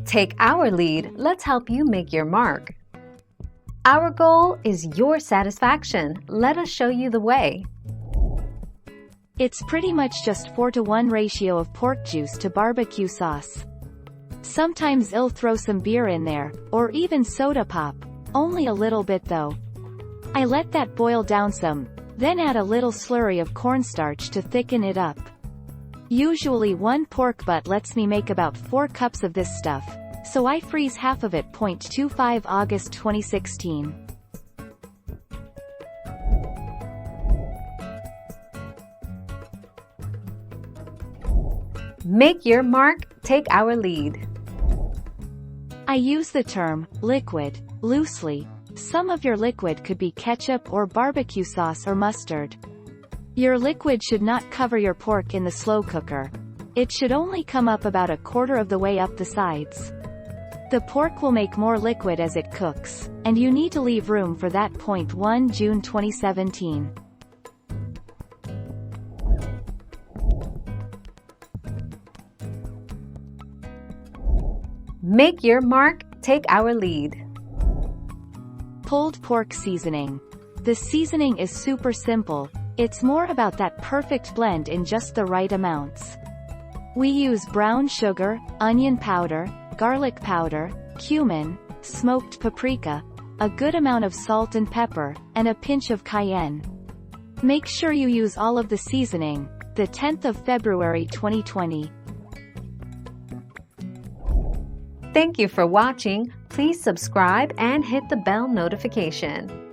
Take our lead, let's help you make your mark. Our goal is your satisfaction. Let us show you the way. It's pretty much just 4-to-1 ratio of pork juice to barbecue sauce. Sometimes I'll throw some beer in there, or even soda pop. Only a little bit though. I let that boil down some, then add a little slurry of cornstarch to thicken it up. Usually one pork butt lets me make about 4 cups of this stuff, so I freeze half of it. 25 August 2016. Make your mark, take our lead. I use the term liquid loosely. Some of your liquid could be ketchup or barbecue sauce or mustard. Your liquid should not cover your pork in the slow cooker. It should only come up about 1/4 of the way up the sides. The pork will make more liquid as it cooks, and you need to leave room for that. 1 June 2017. Make your mark, take our lead. Pulled pork seasoning. The seasoning is super simple. It's more about that perfect blend in just the right amounts. We use brown sugar, onion powder, garlic powder, cumin, smoked paprika, a good amount of salt and pepper, and a pinch of cayenne. Make sure you use all of the seasoning. The 10th of February 2020. Thank you for watching. Please subscribe and hit the bell notification.